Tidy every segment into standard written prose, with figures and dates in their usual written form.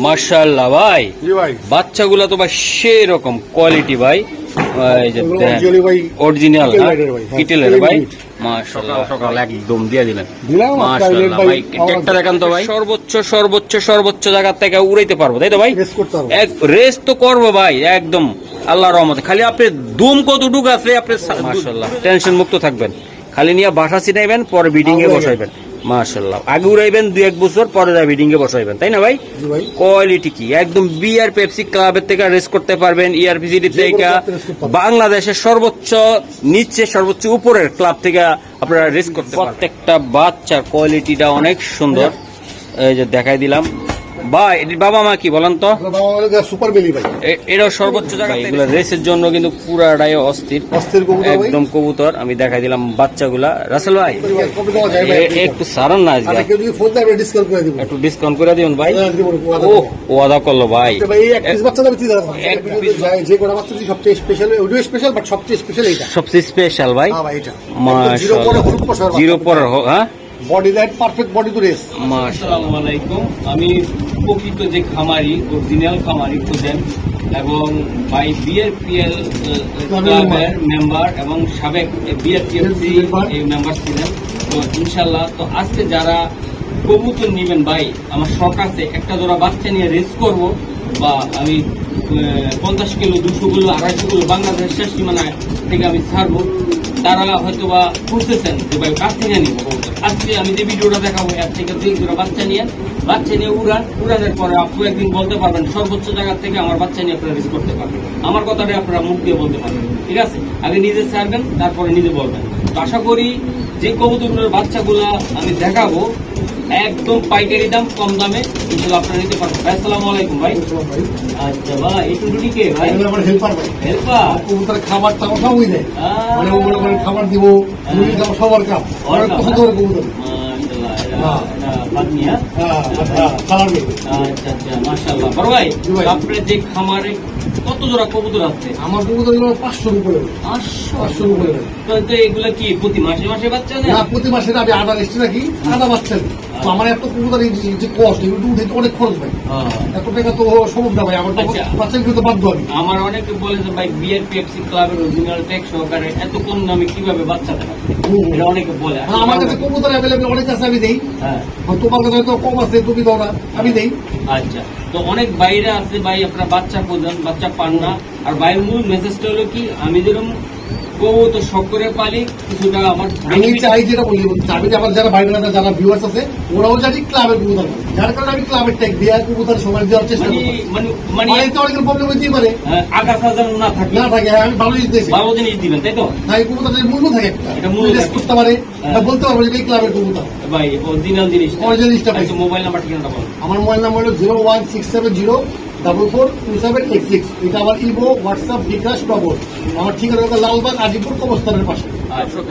মাশাআল্লাহ ভাই, বাচ্চাগুলো তো ভাই সেই রকম কোয়ালিটি ভাই, অরিজিনাল কিটেলের ভাই। মাশাআল্লাহ সকাল একদম দিয়ে দিলেন। মাশাআল্লাহ ভাই, একটা দেখান তো ভাই। সর্বোচ্চ সর্বোচ্চ সর্বোচ্চ জায়গা থেকে উড়াইতে পারবো তাই তো ভাই? রেস তো করবো ভাই একদম আল্লাহর রহমতে। খালি আপনি দুম কতটুকু আছে আপনি মাশাআল্লাহ টেনশন মুক্ত থাকবেন। খালি নিয়ে বাসা ছিনাইবেন, পরে বিডিং এ বসাইবেন। মাশাআল্লাহ আগে উড়াইবেন 2-1 বছর, পরে বিডিং এ বসাইবেন তাই না ভাই? কোয়ালিটি কি একদম বিআর পেপসি ক্লাবের থেকে রেস করতে পারবেন। ইআরপিসিডি থেকে বাংলাদেশের সর্বোচ্চ নিচে সর্বোচ্চ উপরের ক্লাব থেকে আপনারা রেস করতে পারবেন। প্রত্যেকটা বাচ্চার কোয়ালিটিটা অনেক সুন্দর, এই যে দেখাই দিলাম ভাই। এটির বাবা মা কি বলেন তো? সুপার বেলি ভাই, এটাও সর্বোচ্চ জায়গা। এগুলো রেসের জন্য কিন্তু পুরাটাই অস্থির একদম কবুতর। আমি দেখাই দিলাম বাচ্চাগুলা। রাসেল ভাই একটু সারান না, একটু ডিসকাউন্ট করে দিবেন ভাই। ও ওয়াদা করলো ভাই, সবচেয়ে স্পেশাল ভাই। জিরো পরের হোক, হ্যাঁ body light perfect body to race. আসসালামু আলাইকুম, আমি প্রকৃত যে খামারি, অরিজিনাল খামারি খুঁজেন এবং ভাই বিআরপিএল ক্লাবের মেম্বার এবং সাবেক বিআরপিএফসি এই মেম্বার ছিলেন। তো ইনশাল্লাহ তো আজকে যারা কবুতর নিবেন ভাই, আমার শখ আছে একটা জোড়া বাচ্চা নিয়ে রেস করব, বা আমি 50 কিলো 200 কিলো 250 কিলো বাংলাদেশের শেষ সীমানা থেকে আমি ছাড়বো। তারা হয়তো বা খুঁজতেছেন যে ভাই কাছ থেকে নিবো কবুতর। আজকে আমি যে ভিডিওটা দেখাবো এর থেকে 2 জোড়া বাচ্চা নিয়ে উড়ানের পরে আপনি একদিন বলতে পারবেন সর্বোচ্চ জায়গা থেকে আমার বাচ্চা নিয়ে আপনারা রিস্ক করতে পারবেন। আমার কথাটা আপনারা মুখ দিয়ে বলতে পারবেন, ঠিক আছে? আগে নিজে ছাড়বেন, তারপরে নিজে বলবেন। তো আশা করি যে কবুতরগুলোর বাচ্চাগুলো আমি দেখাবো একদম পাইকারি দাম, কম দামে ইনশাআল্লাহ আপনারা নিতে পারবেন। আসসালামু আলাইকুম ভাই। আচ্ছা ভাই, এই টুটুনি কে ভাই? আমার হেল্পার ভাই। হেল্পার কবুতরের খাবার টাবার সব হয়ে যায়, মানে ওগুলো খাবার দিব, মুরগি খাবার সবার কাপ অনেক পছন্দ করে কবুতর। আপনার যে খামারে কত জোড়া কবুতর আছে? আমার কবুতর 500 উপরে। 500 উপরে। তো এগুলা কি প্রতি মাসে মাসে বাচ্চা দেয়? না, প্রতি মাসে আমি আধা রেস্টে রাখি, আধা বাচ্চা দিই। তো আমার এত কবুতর যে কষ্ট, এগুলো উঠে অনেক খরচ ভাই, এত টাকা তো সম্ভব না ভাই। আমার বাচ্চা কিন্তু বাধ্য আমি। আমার অনেকে বলে যে ভাই বিআরপিএফসি ক্লাবের অরিজিনাল ট্যাগ সহকারে এত কম দামে কিভাবে বাচ্চা দেয়, এটা অনেকে বলে। আমার কাছে কবুতর অ্যাভেলেবেল অনেক আছে, আমি দেই। তোমার কাছে হয়তো কম আছে, তুমি দাও না, আমি দেই। আচ্ছা, তো অনেক বাইরে আছে ভাই আপনার বাচ্চা খোঁজেন, বাচ্চা পান না। আর ভাইয়ের মূল মেসেজটা হলো কি, আমি যেরকম কবুতর শখ করে পালি, কিছুটা আমার আমি চাই যেটা বলি, আমি আমার যারা বাইরে যারা ভিউয়ার্স আছে ওরাও জানি ক্লাবের কবুতর, যার কারণে আমি ক্লাবের ট্যাগ দিয়ে কবুতর সময় দেওয়ার চেষ্টা করি। মানে অনেকের প্রবলেম হতেই পারে, আগাছা যেন না থাকে, আমি ভালো জিনিস দিয়েছি, ভালো জিনিস দিবেন তাই তো? তাই কবুতরের মূল্য থাকে একটা, এটা মূল্য করতে পারে, বলতে পারবো যে ক্লাবের কবুতর ভাই অরিজিনাল জিনিস। জিনিসটা মোবাইল নাম্বার ঠিকানাটা বলুন। আমার মোবাইল নাম্বার হলো 01670442786। এটা আমার ইমো, হোয়াটসঅ্যাপ, বিকাশ, নগদ। আমার ঠিকানা হলো লালবাগ আজিপুর কবরস্থানের পাশে।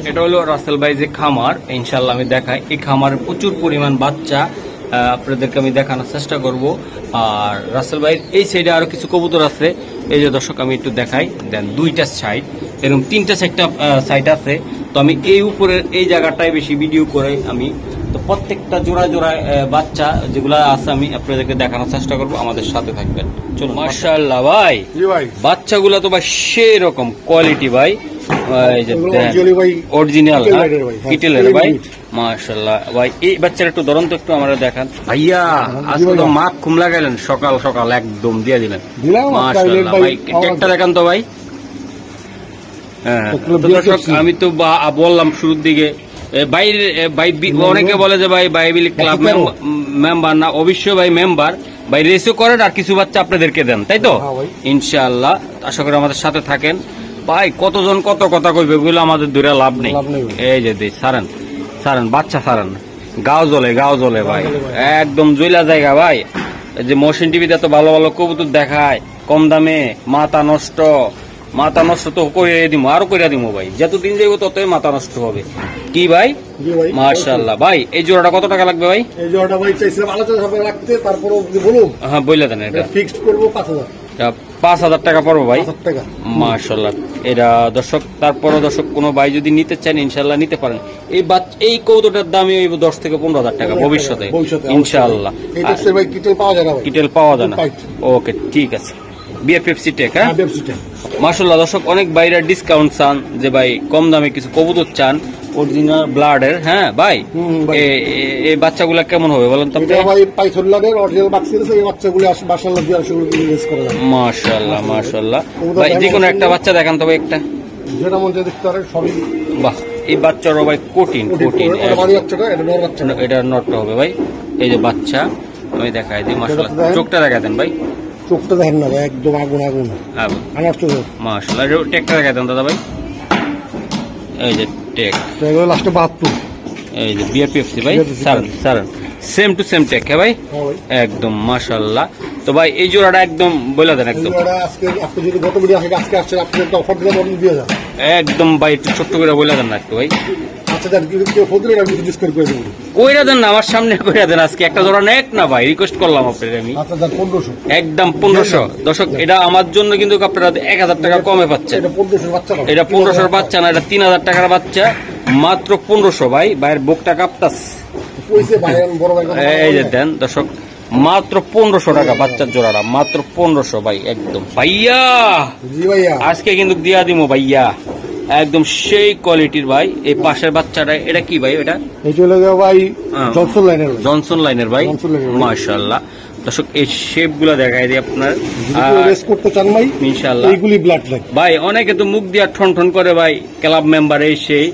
এটা হলো রাসেল ভাই যে খামার, ইনশাল্লাহ আমি দেখাই। এই খামারের প্রচুর পরিমাণ বাচ্চা আপনাদেরকে আমি দেখানোর চেষ্টা করব। আর রাসেল ভাই এই সাইডে আরো কিছু কবুতর আছে, এই যে দর্শক আমি একটু দেখাই দেন। 2টা সাইড, এরকম 3টা সাইড আছে। তো আমি এই উপরের এই জায়গাটায় বেশি ভিডিও করে আমি, তো প্রত্যেকটা জোড়া জোড়া বাচ্চা যেগুলা আছে আমি আপনাদেরকে দেখানোর চেষ্টা করবো। আমাদের সাথে থাকবেন, চলুন। মাশাআল্লাহ ভাই, বাচ্চাগুলা তো ভাই সেই রকম কোয়ালিটি ভাই, অরিজিনাল কিটেলের ভাই। মাশাআল্লাহ ভাই, এই বাচ্চাটা একটু ধরুন তো, একটু আমরা দেখান ভাইয়া। আজকে তো মাপ খুম লাগাইলেন, সকাল সকাল একদম দিয়ে দিলেন। মাশাআল্লাহ ভাই, একটা দেখান তো ভাই। হ্যাঁ, আমি তো বললাম শুরুর দিকে বাইরে ভাই, অনেকে বলে যে ভাই বাইবিল ক্লাব মেম্বার না, অবশ্যই ভাই মেম্বার। ভাই রেসও করেন আর কিছু বাচ্চা আপনাদেরকে দেন, তাই তো? ইনশাআল্লাহ আশা করি আমাদের সাথে থাকেন ভাই। কতজন কত কথা কইবে, ওগুলো আমাদের দূরে লাভ নেই। এই যে সারেন সারেন বাচ্চা সারেন, গাও জ্বলে ভাই, একদম জইলা জায়গা ভাই। যে মোশন টিভিতে এত ভালো ভালো কবুতর দেখায় কম দামে, মাথা নষ্ট তো করে দিব, আরো করে দিব ভাই। যতদিন যাইব ততই মাথা নষ্ট হবে কি ভাই? মাশাআল্লাহ ভাই, এই জোড়াটা কত টাকা লাগবে ভাই? এই জোড়াটা ভাই চাইছিলাম আলোচনা সাপেক্ষে রাখতে, তারপর বলুন। হ্যাঁ বইলা দেন। এটা ফিক্সড করব 5000। 5,000 টাকা পড়বে ভাই। 5,000 টাকা মাশাআল্লাহ। এটা দর্শক, তারপরে দর্শক কোনো ভাই যদি নিতে চান ইনশাআল্লাহ নিতে পারেন। এই কৌতুটার দামই 10 থেকে 15,000 টাকা ভবিষ্যতে ইনশাআল্লাহ। ভাই কিটেল পাওয়া যায় না, কিটেল পাওয়া যায় না। ওকে ঠিক আছে, বিএফএফসি টেক। হ্যাঁ মাশাআল্লাহ। দর্শক অনেক ভাইরা ডিসকাউন্ট চান, যে ভাই কম দামে কিছু কবুতর চান অরিজিনাল ব্লাডের। হ্যাঁ ভাই, এই বাচ্চাগুলা কেমন হবে বলেন তো? ভাই পাইথন ব্লাডের অরিজিনাল বাক্সির এই বাচ্চাগুলো মাশাআল্লাহ দিয়ে শুরু ইউজ করা যায়। মাশাআল্লাহ মাশাআল্লাহ। ভাই যে কোনো একটা বাচ্চা দেখান তো ভাই, একটা যেটা মন চায় দেখতে পারেন সবই। বাহ, এই বাচ্চারও ভাই কঠিন। এটা মাদি বাচ্চাটা, এটা নর বাচ্চা, এটা নটটা হবে ভাই। এই যে বাচ্চা আমি দেখাই দিই। মাশাআল্লাহ, চোখটা দেখা দেন ভাই। চোখটা দেখেন না ভাই, একদম আগুন আগুন মাশাআল্লাহ। টেকটা দেখা দেন দাদা ভাই। এই যে টেক লাস্টে 72, এই যে বিএফএফসি ভাই। Sir same to same take. হ্যাঁ ভাই একদম মাশাআল্লাহ। তো ভাই এই জোড়াটা একদম বলে দেন একদম। আজকে আপনি যদি গত ভিডিও আজকে আসছেন, আপনি একটা অফার দিলে বলেন দিয়ে যান একদম ভাই, একটু ছোট্ট করে বলে দেন না একটু ভাই। আচ্ছা দেন, কেউ ফোন আমি ডিসকাউন্ট করে দেব। কইরা দেন না, আমার সামনে কইরা দেন। আজকে একটা জোড়া নেক না ভাই, রিকোয়েস্ট করলাম আপনাদের আমি। আচ্ছা দেন 1500, একদম 1500। দর্শক এটা আমার জন্য কিন্তু আপনারা 1000 টাকা কমে পাচ্ছেন। এটা 1500 বাচ্চা না, এটা 1500 বাচ্চা না, এটা 3000 টাকার বাচ্চা, মাত্র 1500 ভাই। ভাইয়ের বুকটা কাঁপতাস। এই যে দেন দর্শক, মাত্র 1500 টাকা বাচ্চার জোড়াটা, মাত্র 1500 ভাই। একদম ভাইয়া আজকে কিন্তু দিয়া দিমো ভাইয়া, একদম সেই কোয়ালিটির ভাই। এই পাশের বাচ্চাটা এটা কি ভাই? এটা ভাই জনসন লাইনের ভাই। মাশাআল্লাহ। দর্শক এই শেপ গুলা দেখাই দিই আপনার, করতে চান ভাই ইনশাআল্লাহ। এইগুলি ব্লাড লাইন ভাই অনেকে তো মুখ দিয়া ঠন ঠন করে ভাই, ক্লাব মেম্বার এই সেই।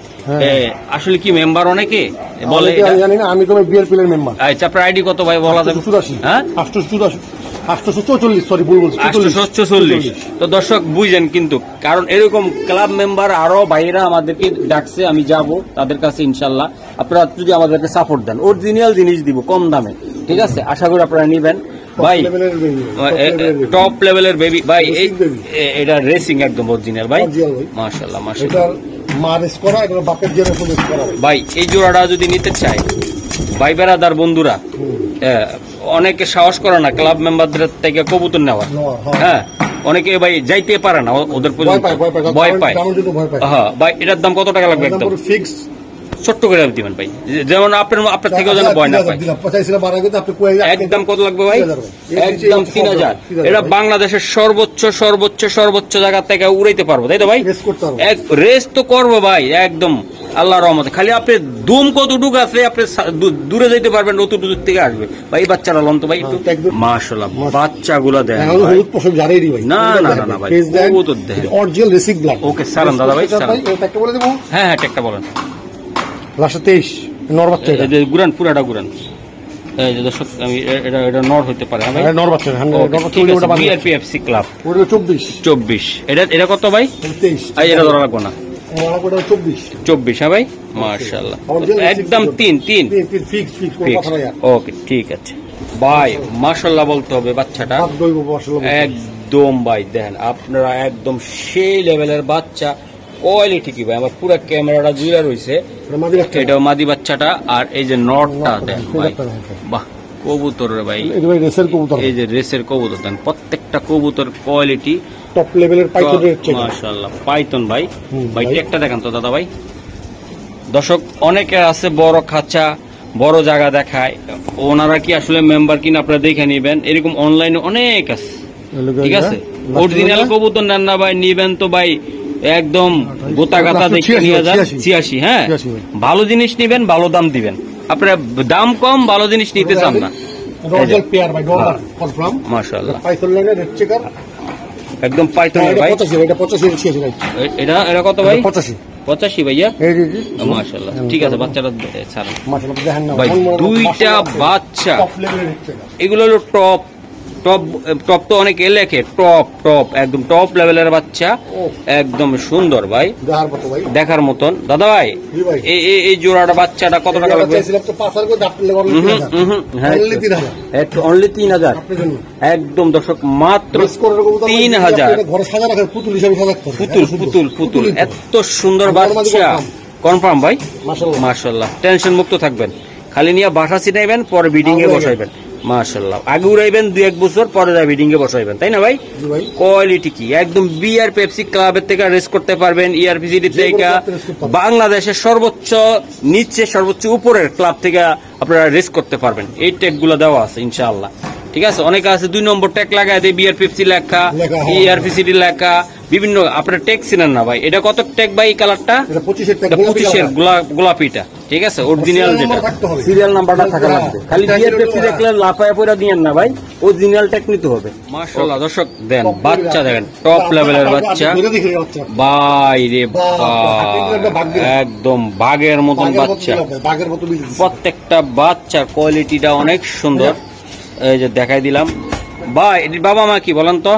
আসলে কি মেম্বার অনেকে বলে? জানি না, আমি তো বিআরপি এর মেম্বার। আচ্ছা আপনার আইডি কত ভাই বলা যাবে? 884, হ্যাঁ 844, সরি ভুল বলছি, 844। তো দর্শক বুঝেন কিন্তু, কারণ এরকম ক্লাব মেম্বার আরো ভাইরা আমাদেরকে ডাকছে, আমি যাব তাদের কাছে ইনশাআল্লাহ। আপনারা যদি আমাদেরকে সাপোর্ট দেন, অরিজিনাল জিনিস দিব কম দামে, ঠিক আছে? আশা করি আপনারা নিবেন ভাই। টপ লেভেলের বেবি ভাই, এটা রেসিং একদম অরিজিনাল ভাই। মাশাআল্লাহ মাশাআল্লাহ ভাই। এই জোড়াটা যদি নিতে চায় ভাই বেড়াদার বন্ধুরা, অনেকে সাহস করে না ক্লাব মেম্বারদের থেকে কবুতর নেওয়ার। হ্যাঁ অনেকে ভাই যাইতে পারে না, ওদের ভয় পায়। হ্যাঁ ভাই, এটার দাম কত টাকা লাগবে? একদম ফিক্সড ছোট্ট করে দিবেন ভাই, যেমন আপনার থেকেও যেন ভয় না পায়। একদম কত লাগবে ভাই? একদম 3000। এটা বাংলাদেশের সর্বোচ্চ সর্বোচ্চ সর্বোচ্চ জায়গা থেকে উড়াইতে পারবো, তাই তো ভাই? রেস তো করবো ভাই একদম আল্লাহর রহমতে। খালি আপনি দুম কতটুকু আছে, আপনি দূরে যাইতে পারবেন, অত দূর থেকে আসবে ভাই। বাচ্চারা লন তো ভাই একটু। মাশাআল্লাহ বাচ্চাগুলো দেন না না না ভাই, কবুতর দেন অরিজিনাল রেসিং ব্লাড। ওকে সালাম দাদা ভাই, সালাম। হ্যাঁ হ্যাঁ টেকটা বলেন। লাস্টে 23 নর বাচ্চা, এটা গুরান, পুরাটা গুরান। এই যে দর্শক আমি এটা নর হইতে পারে ভাই, নর বাচ্চা। BRPFC club 24। এটা কত ভাই? 23। এই এটা ধরা লাগবে না, 24। হ্যাঁ ভাই মাশাআল্লাহ, একদম 3 ওকে ঠিক আছে ভাই। মাশাআল্লাহ বলতে হবে বাচ্চাটা একদম ভাই। দেখেন আপনারা একদম সেই লেভেলের বাচ্চা, কোয়ালিটি কি ভাই, আমার পুরো ক্যামেরাটা জুড়ে রয়েছে। এটা মাদি বাচ্চাটা, আর এই যে নটটা দেন ভাই, বাহ কবুতর ভাই, এই যে রেসের কবুতর দেন। প্রত্যেকটা কবুতর কোয়ালিটি টপ লেভেলের মাশাআল্লাহ। পাইথন ভাই, ভাই টেকটা দেখান তো দাদা ভাই। দর্শক অনেকে আছে বড় খাঁচা, বড় জায়গা দেখায়, ওনারা কি আসলে মেম্বার কিনা আপনারা দেখে নিবেন। এরকম অনলাইনে অনেক আছে, ঠিক আছে? অরিজিনাল কবুতর নেন না ভাই, নিবেন তো ভাই একদম গোতা গাতা দেখে নিয়ে যান। 86। হ্যাঁ ভালো জিনিস নিবেন, ভালো দাম দিবেন। আপনারা দাম কম, ভালো জিনিস নিতে চান না। মাশাআল্লাহ একদম পাইথন ভাই। এটা কত ভাই? 85 ভাইয়া। মাশাআল্লাহ ঠিক আছে, বাচ্চাটা ছাড়েন ভাই। দুইটা বাচ্চা, এগুলো হলো টপ টপ তো অনেকে লেখে টপ একদম টপ লেভেলের বাচ্চা, একদম সুন্দর ভাই, দেখার মতন। দাদা ভাই এই জোড়াটা বাচ্চাটা কত টাকা লাগবে? অনলি 3000 একদম দর্শক, মাত্র 3000। পুতুল এত সুন্দর বাচ্চা, কনফার্ম ভাই। মাশাআল্লাহ টেনশন মুক্ত থাকবেন, খালি নিয়ে বাসা ছিটাইবেন, পরে বিডিং এ বসাইবেন। মাশাআল্লাহ। আগে উড়াইবেন 2-1 বছর, পরে যা বিডিং এ বসাইবেন, তাই না ভাই? জি ভাই। কোয়ালিটি কি একদম বিআর পেপসি ক্লাবের থেকে রেস করতে পারবেন, ইআরপিসিডি থেকে, বাংলাদেশের সর্বোচ্চ নিচে সর্বোচ্চ উপরের ক্লাব থেকে আপনারা রেস করতে পারবেন। এই ট্যাগ গুলো দেওয়া আছে ইনশাআল্লাহ। ঠিক আছে, অনেকে আছে 2 নম্বর ট্যাগ লাগায় দেয়, বিআর পেপসি লেখা, ইআরপিসিডি লেখা, বিভিন্ন আপনার ট্যাগ চিনেন না ভাই। এটা কত ট্যাগ ভাই? এই কালারটা 25-এর গোলাপিটা। ঠিক আছে, অরিজিনাল যেটা সিরিয়াল নাম্বারটা থাকা লাগবে। খালি বিআর পেপসি দেখলে লাফায়া পয়রা দিয়েন না ভাই, অরিজিনাল ট্যাগ নিতে হবে। মাশাআল্লাহ দর্শক দেন, বাচ্চা দেখেন টপ লেভেলের বাচ্চা ভাই রে ভাই, একদম বাঘের মতন বাচ্চা। প্রত্যেকটা বাচ্চার কোয়ালিটিটা অনেক সুন্দর। এই যে দেখাই দিলাম ভাই। এটির বাবা মা কি বলেন তো?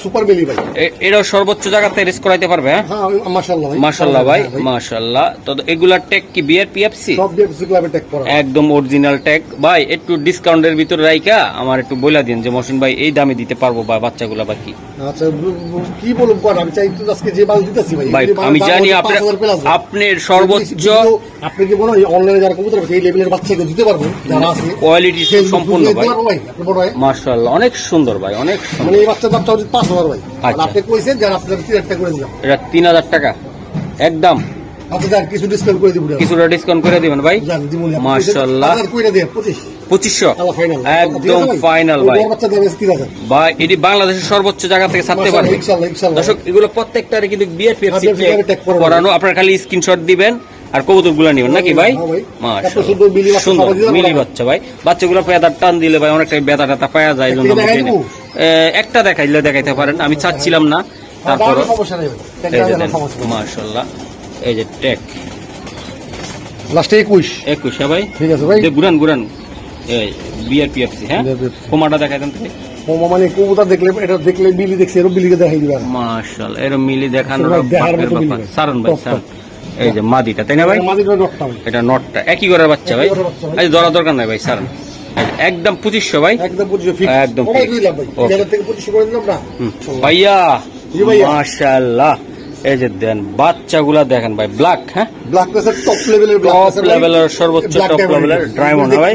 সুপার বেলি ভাই। এটাও সর্বোচ্চ জায়গাতে রেস করাইতে পারবে? হ্যাঁ মাশাআল্লাহ ভাই, মাশাআল্লাহ। তো এগুলার ট্যাগ কি বিআর পিএফসি? সব বিএফসি ক্লাবের ট্যাগ করা, একদম অরিজিনাল ট্যাগ। ভাই একটু ডিসকাউন্টের ভিতরে রাইকা আমার একটু বইলা দিন যে মহসিন ভাই এই দামে দিতে পারবো বা বাচ্চাগুলা বা কি? আচ্ছা কি বলুন কোন, আমি চাই তো আজকে যে বাল দিতেছি ভাই। ভাই আমি জানি আপনার সর্বোচ্চ, আপনি কি বলেন অনলাইনে যারা কবুতর এই লেভেলের বাচ্চাকে দিতে পারবো যারা আছে, কোয়ালিটি সম্পূর্ণ ভাই মাশাআল্লাহ, অনেক সুন্দর ভাই, অনেক সুন্দর। মানে এই বাচ্চার দামটা হচ্ছে 5000 ভাই। আপনি কইছেন যারা আপনাদের 3000 টাকা করে দিলাম, এটা 3000 টাকা একদম। আচ্ছা যান কিছু ডিসকাউন্ট করে দিব, কিছুটা ডিসকাউন্ট করে দিবেন ভাই। মাশাআল্লাহ 2500 একদম ফাইনাল ভাই। ভাই এটি বাংলাদেশের সর্বোচ্চ জায়গা থেকে ছাড়তে পারবে দর্শক। এগুলো প্রত্যেকটারে কিন্তু বিআর পিএফসি করানো, আপনারা খালি স্ক্রিনশট দিবেন আর কবুতর গুলা নিবেন নাকি ভাই? মাশাআল্লাহ সুন্দর মিলি বাচ্চা ভাই। বাচ্চাগুলো পেয়াদার টান দিলে ভাই অনেকটা ব্যথা ট্যাথা পাওয়া যায়। একটা দেখাইলে দেখাইতে পারেন, আমি চাচ্ছিলাম না। তারপর মাশাআল্লাহ এই যে ট্যাগ লাস্টে 21 হ্যাঁ ভাই, ঠিক আছে ভাই। গুরান এই বিআর পিএফসি। হ্যাঁ কোমাটা দেখাইতেন তো। মানে কবুতর দেখলে এটা দেখলে মিলি দেখছি, এরকম মিলিকে দেখাই দিবেন। মাশাআল্লাহ এরকম মিলি দেখানোর ব্যাপার। সারন ভাই সারন, এই যে মাদিটা তাই না ভাই? এটা নটটা একই করে বাচ্চা ভাই। এই ধরা দরকার নাই ভাই, সারন একদম 2500 ভাই, একদম ভাইয়া মাশাআল্লাহ। এই যে দেন বাচ্চাগুলা দেখেন ভাই, ব্ল্যাক। হ্যাঁ ব্ল্যাক প্রেসার টপ লেভেলের সর্বোচ্চ টপ লেভেলের ডায়মন্ড ভাই,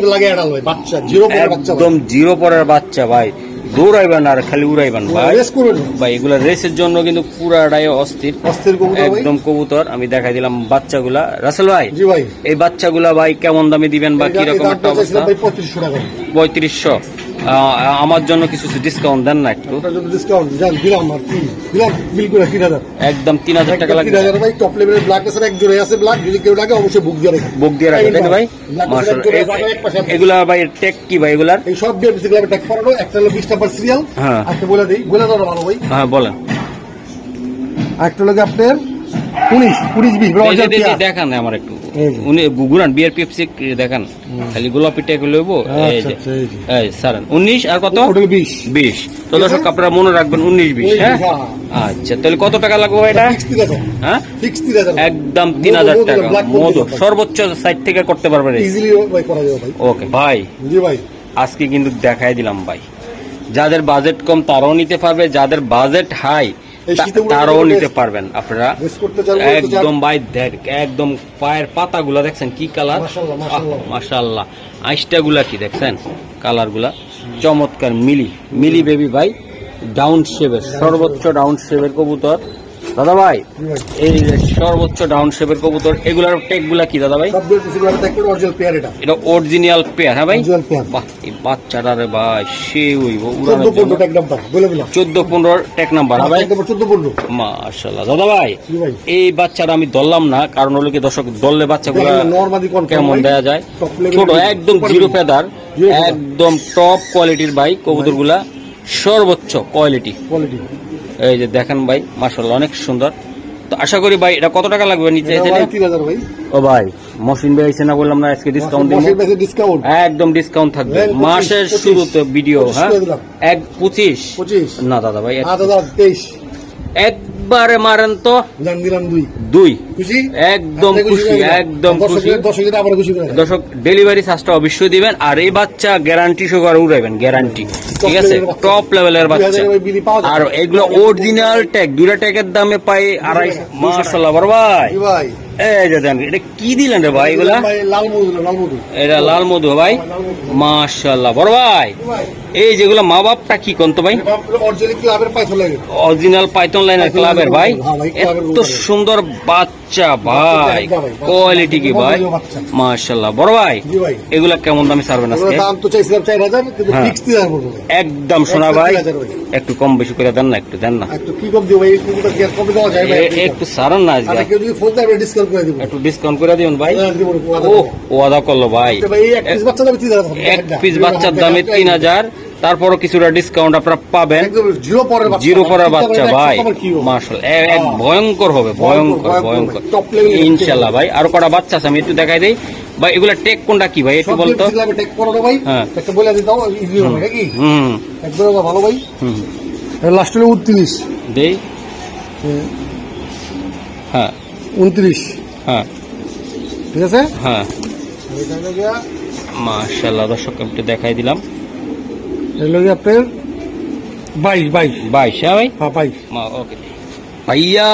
একদম জিরো পরের বাচ্চা ভাই। দৌড়াইবেন আর খালি উড়াইবেন ভাই। ভাই এগুলা রেসের জন্য কিন্তু পুরাটাই অস্থির একদম কবুতর। আমি দেখাই দিলাম বাচ্চাগুলা। রাসেল ভাই এই বাচ্চাগুলা ভাই কেমন দামে দিবেন বা কিরকম একটা অবস্থা? 3500। আমার জন্য কিছু ডিসকাউন্ট দেন না একটু? একদম 3000 টাকা লাগবে ভাই। টপ লেভেলের ব্ল্যাক প্রেসার এক জোড়া আছে, ব্ল্যাক যদি কেউ লাগে অবশ্যই বুক দিয়ে রাখেন, বুক দিয়ে রাখেন তাই না ভাই? এগুলা ভাই ট্যাগ কি ভাই? এগুলার এই সব বিএফসি ক্লাবে ট্যাগ করানো। একটা হলো 20 নাম্বার সিরিয়াল। হ্যাঁ আচ্ছা বলে দেই, বলে দাও ভালো ভাই। হ্যাঁ বলেন। একটা লাগে আপনার 19-20 দেখান আমার একটু। উনি গুরান বিআর পিএফসি দেখান, খালি গোলাপি ট্যাগ লইবো। এই সারান 19 আর কত? 20। তো দর্শক আপনারা মনে রাখবেন 19-20। হ্যাঁ আচ্ছা তাহলে কত টাকা লাগবে এটা? হ্যাঁ একদম 3000 টাকা মধু সর্বোচ্চ সাইড থেকে করতে পারবেন ইজিলি ভাই, করা যাবে ভাই। ওকে ভাই, জি ভাই আজকে কিন্তু দেখাই দিলাম ভাই, যাদের বাজেট কম তারাও নিতে পারবে, যাদের বাজেট হাই তারাও নিতে পারবেন আপনারা। একদম ভাই দেখ, একদম পায়ের পাতা গুলা দেখছেন কি কালার, মাশাআল্লাহ। আইসটা গুলা কি দেখছেন, কালার গুলা চমৎকার। মিলি বেবি ভাই, ডাউন শেপের সর্বোচ্চ ডাউন শেপের কবুতর দাদা ভাই। এই সর্বোচ্চ ডাউন শেপের কবুতর, এগুলার ট্যাগ গুলা কি দাদা ভাই? এটা অরিজিনাল পেয়ার। হ্যাঁ ভাই বাহ, এই বাচ্চাটা রে ভাই সে হইব 14-15 ট্যাগ নাম্বার। হ্যাঁ ভাই মাশাআল্লাহ। দাদা ভাই এই বাচ্চাটা আমি ধরলাম না, কারণ হলো কি দর্শক ধরলে বাচ্চাগুলা কেমন দেয়া যায়, ছোট একদম জিরো ফেদার, একদম টপ কোয়ালিটির ভাই কবুতর গুলা, সর্বোচ্চ কোয়ালিটি। এই যে দেখেন ভাই মাশাআল্লাহ অনেক সুন্দর। তো আশা করি ভাই এটা কত টাকা লাগবে নিতে? 3000 ভাই। ও ভাই মহসিন ভাই আইছে না বললাম না, আজকে ডিসকাউন্ট দিব, একদম ডিসকাউন্ট থাকবে মাসের শুরুতে ভিডিও। হ্যাঁ 25 না দাদা ভাই 23 একবারে মারেন তো, জান দিলাম 2 খুশি, একদম খুশি, একদম খুশি। দর্শক ডেলিভারি চার্জটা অবশ্যই দিবেন, আর এই বাচ্চা গ্যারান্টি সহকারে উড়াইবেন, গ্যারান্টি। ঠিক আছে টপ লেভেলের বাচ্চা, আর এগুলো অরিজিনাল ট্যাগ, দুটা ট্যাগের দামে পাই 250। মাশাআল্লাহ বড় ভাই এই যে দেন, এটা কি দিলেন রে ভাই এগুলা? ভাই লাল মধু, লাল মধু। এটা লাল মধু ভাই, মাশাআল্লাহ। বড় ভাই এই যেগুলো মা বাপটা কি কোন তো ভাই? অরিজিনাল ক্লাবের পাইথন লাগে, অরিজিনাল পাইথন লাইনের ক্লাবের ভাই। এত সুন্দর বাচ্চা ভাই, কোয়ালিটি কি ভাই, মাশাআল্লাহ। বড় ভাই এগুলা কেমন দামে ছাড়বেন আজকে? দাম তো চাইছিলাম 4000, কিন্তু ফিক্স 3000 বলবো। একদম শোনা ভাই, একটু কম বেশি করে দেন না, একটু দেন না, একটু কি কম দিও ভাই? এই কুকুরটা কি আর কমে দেওয়া যায় ভাই? একটু ছাড়েন না আজকে। আর কেউ যদি ফোন দেয় আমরা ডিসকাউন্ট করে দিব। একটু ডিসকাউন্ট করে দিন ভাই। ও ওয়াদা করলো ভাই, ভাই এক পিস বাচ্চা দামে 3000 হবে। এক পিস বাচ্চার দামে 3000, তারপরও কিছুটা ডিসকাউন্ট আপনারা পাবেন। একদম জিরো পরের বাচ্চা, জিরো পরের বাচ্চা ভাই, মাশাআল্লাহ। এক ভয়ঙ্কর হবে, ভয়ঙ্কর ভয়ঙ্কর ইনশাআল্লাহ ভাই। আর কটা বাচ্চা আছে আমি একটু দেখাই দেই ভাই। এগুলা টেক কোনটা কি ভাই একটু বলতো? টেক করো ভাই, হ্যাঁ একটা বলে দিতে দাও, ইজি হবে নাকি? হুম একদম ভালো ভাই। হুম লাস্ট হলো 29 দেই, হ্যাঁ 29, হ্যাঁ ঠিক আছে। হ্যাঁ এটা হলো গিয়া, মাশাআল্লাহ দর্শক একটু দেখাই দিলাম। এটা হলো গিয়া আপনার 22 22 হ্যাঁ ভাই, হ্যাঁ 22। ওকে ভাইয়া।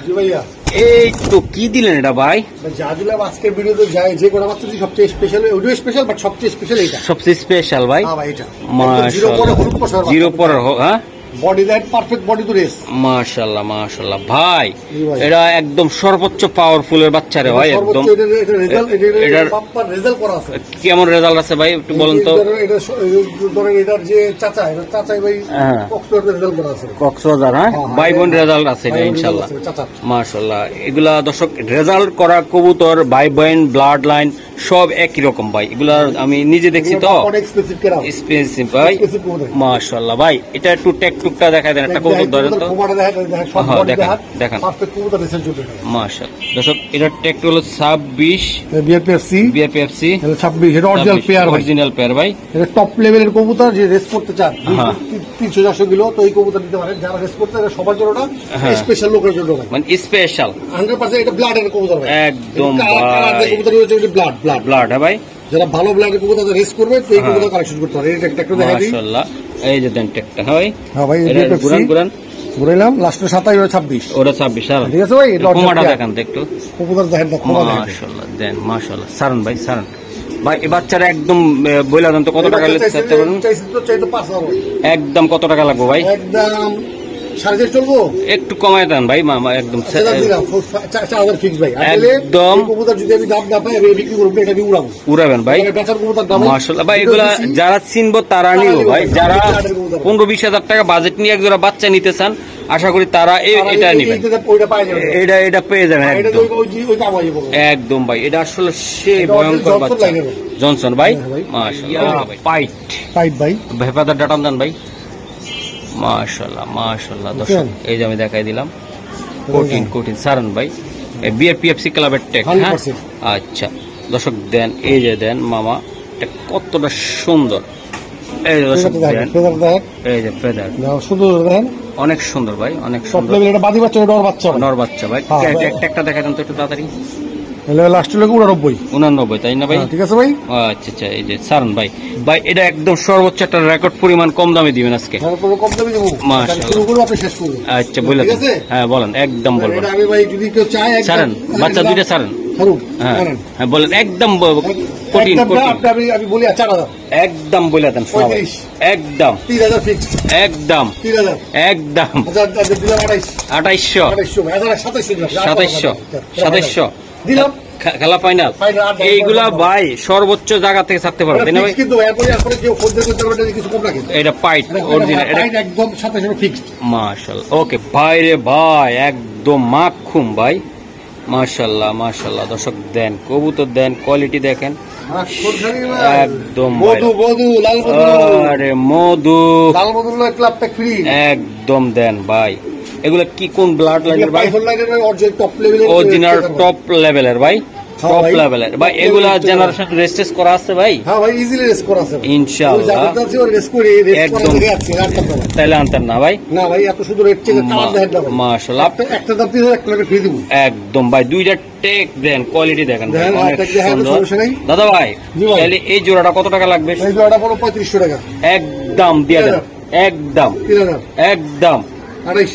জি ভাইয়া, এই তো কি দিলেন এটা ভাই? যা দিলাম আজকের ভিডিওতে যায়, যে কোনো বাচ্চা সবচেয়ে স্পেশাল, ওডিও স্পেশাল, বাট সবচেয়ে স্পেশাল এটা, সবচেয়ে স্পেশাল ভাই। হ্যাঁ ভাই এটা জিরো পরে মাশাআল্লাহ, হলুদ পশার, জিরো পরের হ্যাঁ, body light perfect, body to race. মাশাআল্লাহ মাশাআল্লাহ ভাই। জি ভাই। এটা একদম সর্বোচ্চ পাওয়ারফুলের বাচ্চা রে ভাই, একদম। এটার রেজাল্ট করা আছে। কেমন রেজাল্ট আছে ভাই একটু বলেন তো? এটার যে চাচা, এটা চাচাই ভাই হ্যাঁ কক্সবাজার রেজাল্ট করা আছে। কক্সবাজার, হ্যাঁ ভাই বোন রেজাল্ট আছে এটা ইনশাআল্লাহ, চাচা মাশাআল্লাহ। এগুলা দর্শক রেজাল্ট করা কবুতর, ভাই বোন, ব্লাড লাইন সব একই রকম ভাই। এগুলা আমি নিজে দেখছি তো, অনেক স্পেসিফিক করা আছে। এক্সপেন্সিভ ভাই, মাশাআল্লাহ ভাই। এটা একটু টেকটুকটা দেখাই দেন, একটা কবুতর ধরেন তো। হ্যাঁ দেখেন দেখেন, পারফেক্ট কবুতর রেসের জন্য মাশাআল্লাহ দর্শক। এটা টেকট হলো 26 বিএপিএফসি, বিএপিএফসি 26, এটা অরিজিনাল পেয়ার ভাই, অরিজিনাল পেয়ার ভাই। এটা টপ লেভেলের কবুতর, যে রেস করতে চান হ্যাঁ। 300-400 কিলো, তো এই কবুতর দিতে পারেন। যারা রেস করতে চান সবার জন্য, হ্যাঁ। স্পেশাল লোকের জন্য ভাই, মানে স্পেশাল 100% এটা ব্লাডের কবুতর ভাই, একদম কালার ভাই, কবুতর হচ্ছে ব্লাড ব্লাড। ব্লাড হ্যাঁ ভাই। যারা ভালো ব্লাডের কবুতর রেস করবে, তো এই কবুতর কালেকশন করতে পারে। এটা একটা দেখা দিই। মাশাআল্লাহ, এই যে দেন টেকটা হয়। হ্যাঁ ভাই, এটা এটা গুরান গুরান ঘুরাইলাম, লাস্টে 27, ওটা 26, ওটা 26 আর ঠিক আছে ভাই। এটা কোমাটা দেখান তো একটু, কবুতর দেখেন না, খোলা দেখেন। মাশাআল্লাহ দেন, মাশাআল্লাহ। সারন ভাই সারন ভাই, এই বাচ্চারা একদম বইলা দেন তো কত টাকা লাগবে? চাইতে 5,000 একদম কত টাকা লাগবে ভাই? একদম 4,500 চলবো, একটু কমায় দেন ভাই, মামা একদম 4,000 ফিক্স ভাই। একদম। কবুতর যদি আমি দাম না পাই, আমি বিক্রি করবো, এটা আমি উড়াবো, উড়াবেন ভাই। বেচার কবুতর দাম মাশাআল্লাহ ভাই। এগুলা যারা চিনবো তারা নিও ভাই, যারা 15-20 টাকা বাজেট নিয়ে একজোড়া বাচ্চা নিতে চান, আশা করি তারা এটা নিবেন, এটা পেয়ে যাবেন একদম একদম ভাই। এটা আসলে সে ভয়ঙ্কর বাচ্চা, জনসন ভাই, মাশাআল্লাহ। পাইট ভাই, ভেপাদার ডাটান দেন ভাই, মাশাআল্লাহ মাশাআল্লাহ দর্শক। এই যে আমি দেখাই দিলাম, কঠিন সারন ভাই, বিআরপিএফসি ক্লাবের টেক। হ্যাঁ আচ্ছা দর্শক দেন, এই যে দেন মামা, এটা কতটা সুন্দর। এই যে দর্শক দেন, এই যে ফেদার অনেক সুন্দর ভাই, অনেক সুন্দর। এটা বাদি বাচ্চা, নর বাচ্চা, নর বাচ্চা ভাই। একটা দেখা দেন তো একটু তাড়াতাড়ি। লাস্ট হলো 89 তাই না ভাই? ঠিক আছে ভাই। আচ্ছা আচ্ছা, এই যে সারন ভাই, ভাই এটা একদম সর্বোচ্চ একটা রেকর্ড পরিমাণ কম দামে দিবেন আজকে। কম দামে দেবো, মাশাআল্লাহ। আপনি শেষ করুন। আচ্ছা বলে দেন, হ্যাঁ বলেন, একদম বলবেন। আমি ভাই যদি কেউ চায়, সারন বাচ্চা দুইটা সারন, হ্যাঁ হ্যাঁ বলেন, একদম কঠিন আমি বলি 4,000 একদম বলে দেন, একদম 3,000 ফিক্স, একদম 3,000 একদম 2800 দিলাম, খেলা ফাইনাল। এইগুলা ভাই সর্বোচ্চ জায়গা থেকে ছাড়তে পারবে তাই না ভাই? কিন্তু এরপরে কেউ ফোন দিতে পারবে কিছু কম রাখে। এটা পাইট অরিজিনাল, এটা একদম 2700 ফিক্সড। মাশাআল্লাহ। ওকে ভাই রে ভাই, একদম মাখুম ভাই, মাশাআল্লাহ মাশাআল্লাহ। দর্শক দেন, কবুতর দেন, কোয়ালিটি দেখেন একদম মধু লাল মধু, আরে মধু লাল মধু ক্লাব প্যাক ফ্রি একদম দেন ভাই। এগুলা কি কোন ব্লাড লাইনের ভাই? অরিজিনাল টপ লেভেলের ভাই, টপ লেভেলের ভাই। এগুলা জেনারেশন রেজিস্ট্রেস করা আছে ভাই? হ্যাঁ ভাই, ইজিলি রেস করা আছে ইনশাআল্লাহ। একদম তাইলে আনতেন না ভাই? না ভাই, এত সুন্দর রেট চেক কালার দেখেন না ভাই, মাশাআল্লাহ। একটা দাম 3000, একটা ফ্রি দিব একদম ভাই। দুইটা টেক দেন, কোয়ালিটি দেখেন দাদা ভাই। তাহলে এই জোড়াটা কত টাকা লাগবে? এই জোড়াটা পড়ো 3500 টাকা। একদম দিয়ে দেন, একদম 3000, একদম 28,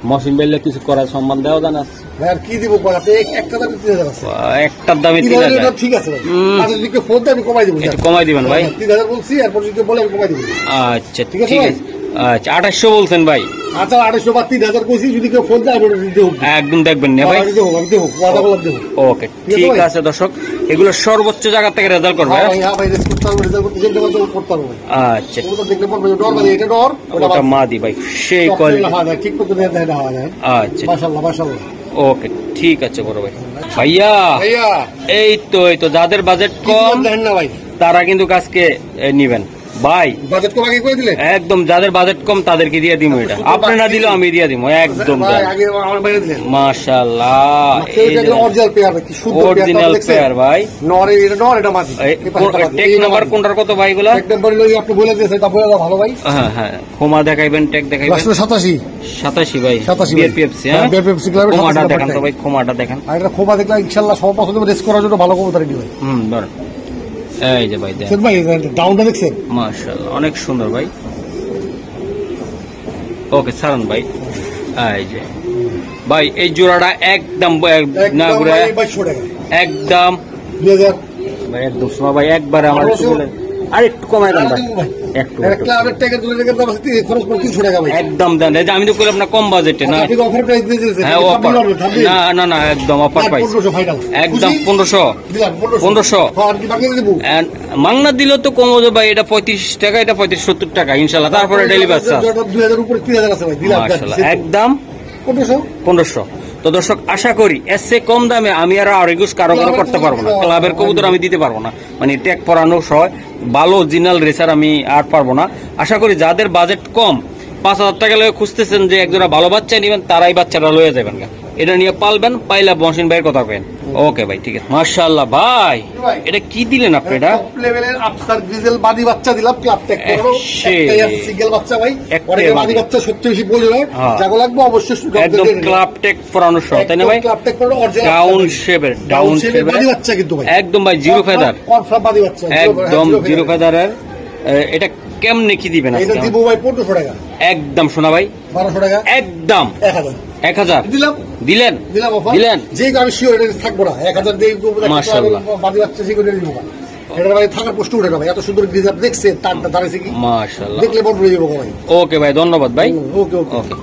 মহসিন ভাইলে কিছু করার সম্মান দেওয়া জানা ভাই আর কি দিব বল, আপনি একটা দামে 3000 আছে, একটার দামে 3000 3000 ঠিক আছে ভাই। আচ্ছা যদি ফোন দেন আমি কমাই দিব, একটু কমাই দিবেন ভাই। 3000 বলছি, এরপর যদি বলে আমি কমাই দিব। আচ্ছা ঠিক আছে ঠিক ভাই? আছে। আচ্ছা 2800 বলছেন ভাই, আচ্ছা 2800 বা 3000 কইছি, যদি কেউ ফোন দেয় আমি ওটা দেব। একদম দেখবেন না ভাই। আমি দেব, ওয়াদা বলে দেব। ওকে ঠিক আছে দর্শক, এগুলো সর্বোচ্চ জায়গা থেকে রেজাল্ট করবে। হ্যাঁ ভাই, হ্যাঁ ভাই, রেস করতে হবে, রেজাল্ট করতে যেতে পারবো, করতে পারবো ভাই। আচ্ছা ওটা দেখলে পড়বে ডর মানে এটা ডর, ওটা মাদি ভাই, সেই কোয়ালিটি। হ্যাঁ ঠিক করতে দেয় না, হ্যাঁ আচ্ছা মাশাআল্লাহ মাশাআল্লাহ। ওকে ঠিক আছে বড় ভাই। ভাইয়া ভাইয়া এই তো যাদের বাজেট কম দেন না ভাই, তারা কিন্তু আজকে নিবেন ভাই। বাজেট কম আগে করে দিলে একদম যাদের বাজেট কম তাদেরকে দিয়ে দিব, এটা আপনি না দিলেও আমি দিয়ে দিব একদম। ভাই আগে আমার বাইরে দিলেন মাশাআল্লাহ, অরিজিনাল পেয়ার, কি সুন্দর অরিজিনাল পেয়ার ভাই। নরে এটা নর, এটা মাঝি। টেক নাম্বার কোনটার কত ভাই গুলা? এক নাম্বার লই আপনি বলে দিয়েছেন, তা বলে দাও ভালো ভাই। হ্যাঁ হ্যাঁ, ক্ষমা দেখাইবেন, টেক দেখাইবেন। 87 87 ভাই, 87 বিএপিএফসি। হ্যাঁ বিএপিএফসি ক্লাবের ক্ষমাটা দেখান তো ভাই, ক্ষমাটা দেখান। আর এটা খোপা দেখলে ইনশাআল্লাহ সব পছন্দ হবে, রেস করার জন্য ভালো কবুতর রেডি ভাই। ধরেন এই যে ভাই দেখ, ভাই ডাউনটা দেখছেন, মাশাআল্লাহ অনেক সুন্দর ভাই। ওকে ছাড়ুন ভাই। এই যে ভাই এই জোড়াটা একদম না ঘুরে, 2200 টাকা একদম 2000 ভাই, একদম শোনা ভাই, একবারে আমার একটু বলে আর একটু কমাই দেন ভাই, একটু একটা ক্লাবের টাকা তুলে রেখে দাও, খরচ করে 300 টাকা ভাই। একদম দেন। এই যে আমি তো কইলাম না কম বাজেটে না। আপনি অফার প্রাইস দিয়ে দিয়েছেন, হ্যাঁ অফার, না না না একদম অফার প্রাইস, 1500 ফাইনাল একদম 1500 দিলাম, 1500। আর কি বাকি দেব? মাংনা দিল তো কম হবে ভাই, এটা 35 টাকা, এটা 35-70 টাকা ইনশাআল্লাহ, তারপরে ডেলিভারি চার্জ 2000 উপরে 3000 আছে ভাই, দিলাম মাশাআল্লাহ একদম 1500। তো দর্শক আশা করি এর চেয়ে কম দামে আমি আর আরেগুস কারো করতে পারবো না, ক্লাবের কবুতর আমি দিতে পারবো না, মানে ট্যাগ পরানো সহ ভালো অরিজিনাল রেসার আমি আর পারবো না। আশা করি যাদের বাজেট কম 5000 টাকা লয়ে খুঁজতেছেন যে একজোড়া ভালো বাচ্চা নেবেন, তারাই বাচ্চাটা লয়ে যাবেন, এটা নিয়ে পালবেন, পাইলা মহসিন ভাইয়ের কথা পেন। ওকে ভাই ঠিক আছে, মাশাআল্লাহ ভাই। এটা কি দিলেন আপনি? এটা টপ লেভেলের আফসার গ্রিজেল বাদি বাচ্চা দিলাম, ক্লাব ট্যাগ করো, একটাই আছে সিঙ্গেল বাচ্চা ভাই। অনেকে বাদি বাচ্চা সত্যি বেশি বলে না, যাগো লাগবে অবশ্যই একদম ক্লাব ট্যাগ পরানো সহ, তাই না ভাই? ক্লাব ট্যাগ করো, অরিজিনাল ডাউন শেপের, ডাউন শেপের বাদি বাচ্চা কিন্তু ভাই একদম ভাই, জিরো ফেদার, কনফার্ম বাদি বাচ্চা, একদম জিরো ফেদারের। এটা কেমনে কি দিবেন? এটা দিব ভাই 1500 টাকা, একদম শোনা ভাই 1200 টাকা, একদম 1000 দিলাম, দিলেন দিলাম অফার দিলেন। যে আমি শিওর এটা থাকবো না, 1000 দিয়ে মাশাআল্লাহ। বাদি বাচ্চা সিকিউরিটি দিব না, এটা ভাই থাকার প্রশ্ন উঠে না ভাই, এত সুন্দর গ্রিজ আপনি দেখছেন, তারটা দাঁড়াইছে কি মাশাআল্লাহ। দেখলে বড় হয়ে যাবো ভাই। ওকে ভাই, ধন্যবাদ ভাই। ওকে ওকে ওকে।